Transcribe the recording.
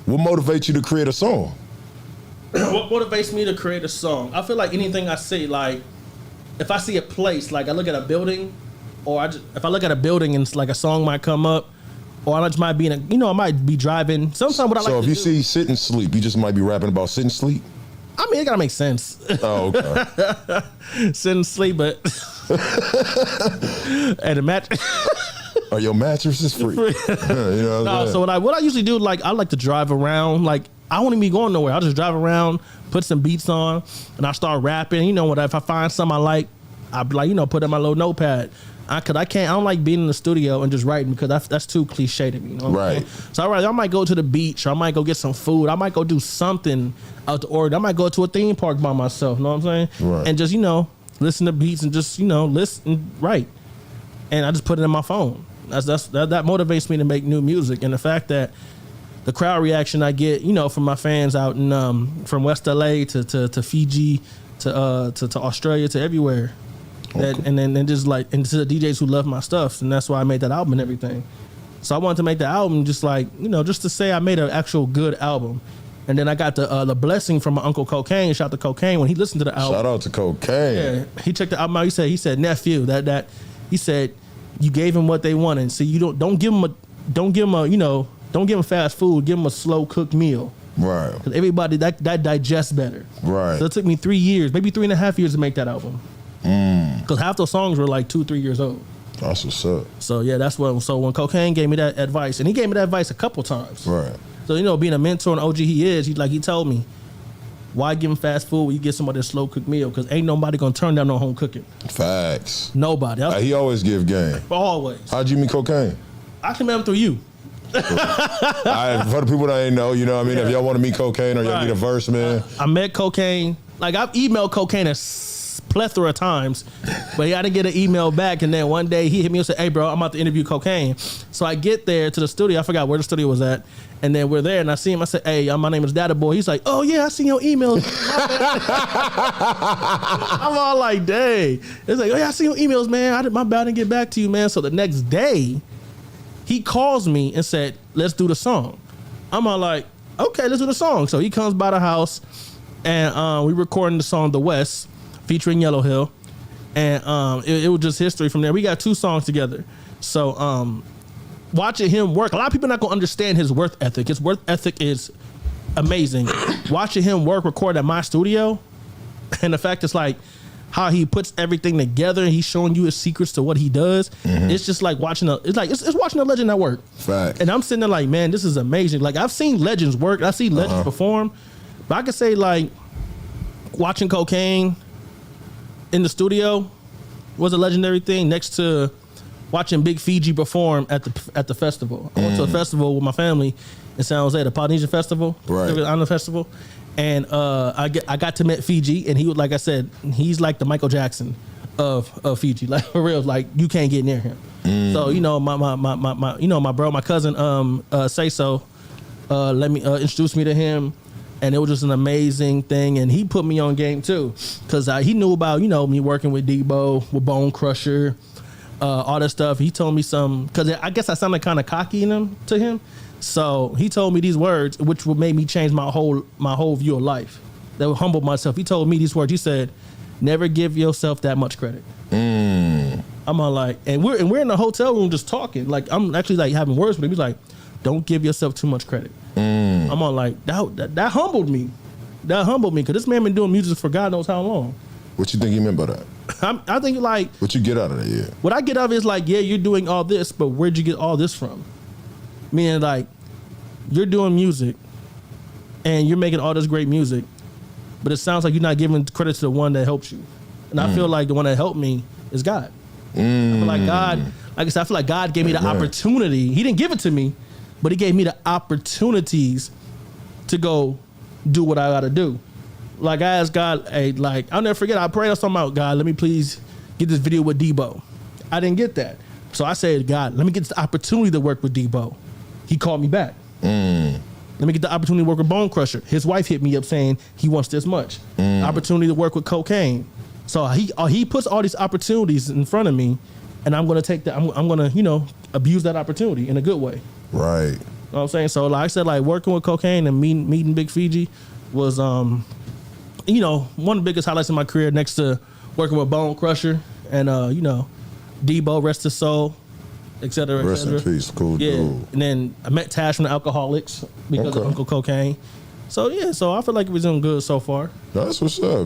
What motivates you to create a song? What motivates me to create a song? I feel like anything I see, like if I see a place, like I look at a building, or if I look at a building and it's like a song might come up, or I just might be I might be driving. Sometimes what I like to do. So if you see sit and sleep, you just might be rapping about sit and sleep? I mean, it gotta make sense. Oh, okay. Sit and sleep, but and a match. Oh, your mattress is free. You know what I'm saying? So what I usually do, like I like to drive around. Like I won't even be going nowhere. I'll just drive around, put some beats on, and I start rapping. You know what? If I find something I like, I'll be like, put in my little notepad. I don't like being in the studio and just writing because that's too cliche to me. You know what I'm saying? So I might go to the beach, or I might go get some food. I might go do something out the ordinary. I might go to a theme park by myself. You know what I'm saying? Right. And just listen to beats and just listen and write. And I just put it in my phone. That motivates me to make new music. And the fact that the crowd reaction I get, from my fans out in from West LA to Fiji to Australia to everywhere. Okay. And then just like, and to the DJs who love my stuff, and that's why I made that album and everything. So I wanted to make the album just like, just to say I made an actual good album. And then I got the blessing from my uncle Kokane. Shout out to Kokane when he listened to the album. Shout out to Kokane. Yeah, he checked the album out. He said nephew that he said you gave him what they wanted. So you don't give him fast food. Give him a slow cooked meal. Right. Because everybody that digests better. Right. So it took me 3 years, maybe 3.5 years to make that album. Because half those songs were like 2-3 years old. That's what's up. So yeah, that's what. So when Kokane gave me that advice, and he gave me that advice a couple times. Right. So being a mentor and OG he told me, why give him fast food when you get somebody a slow cooked meal? Because ain't nobody gonna turn down no home cooking. Facts. Nobody. He always give game. Always. How'd you meet Kokane? I came met him through you. For the people that ain't know, what I mean? If y'all want to meet Kokane or y'all need a verse, man. I met Kokane. Like I've emailed Kokane a plethora of times, but I didn't get an email back. And then one day he hit me and said, "Hey, bro, I'm about to interview Kokane." So I get there to the studio. I forgot where the studio was at. And then we're there, and I see him. I said, "Hey, my name is Datta Boy." He's like, "Oh yeah, I seen your emails." I'm all like, "Dang!" It's like, "Oh yeah, I seen your emails, man. My bad, I didn't get back to you, man." So the next day, he calls me and said, "Let's do the song." I'm all like, "Okay, let's do the song." So he comes by the house, and we recording the song "The West," featuring Yellow Hill, and it was just history from there. We got 2 songs together. So watching him work, a lot of people are not gonna understand his work ethic. His work ethic is amazing. Watching him record at my studio, and the fact it's like how he puts everything together and he's showing you his secrets to what he does. Mm-hmm. It's just like watching it's watching a legend at work. Fact. And I'm sitting there like, man, this is amazing. Like I've seen legends work, I've seen legends perform, but I could say like watching Kokane in the studio was a legendary thing next to watching Big Fiji perform at the festival. I went to a festival with my family in San Jose, the Polynesian Festival, on the festival, and I got to meet Fiji, and he was, like I said, he's like the Michael Jackson of Fiji, like for real, like you can't get near him. So my cousin Say So let me introduce me to him. And it was just an amazing thing, and he put me on game too, because he knew about me working with Debo, with Bone Crusher, all that stuff. He told me some, because I guess I sounded kind of cocky to him, so he told me these words, which would make me change my whole view of life. That would humble myself. He told me these words. He said, "Never give yourself that much credit." I'm all like, and we're in the hotel room just talking, like I'm actually like having words with him. He's like, "Don't give yourself too much credit." I'm on like that humbled me. That humbled me because this man been doing music for God knows how long. What you think he meant by that? I think like what you get out of that? Yeah. What I get out of it is like, yeah, you're doing all this, but where'd you get all this from? Meaning like you're doing music and you're making all this great music, but it sounds like you're not giving credit to the one that helped you. And I feel like the one that helped me is God. I feel like God, like I said, I feel like God gave me the opportunity. He didn't give it to me, but he gave me the opportunities to go do what I gotta do. Like I asked God, hey, like I'll never forget, I prayed something out, God, let me please get this video with Debo. I didn't get that. So I said, God, let me get this opportunity to work with Debo. He called me back. Let me get the opportunity to work with Bone Crusher. His wife hit me up saying he wants this much. Opportunity to work with Kokane. So he puts all these opportunities in front of me, and I'm gonna take that. I'm gonna abuse that opportunity in a good way. Right. know what I'm saying? So like I said, like working with Kokane and meeting Big Fiji was you know, one of the biggest highlights of my career next to working with Bone Crusher and you know, Debo, rest his soul, et cetera, et Rest cetera. in peace, cool Yeah. dude. And then I met Tash from the Alcoholics because of Okay. Uncle Kokane. So yeah, so I feel like it was doing good so far. That's what's up.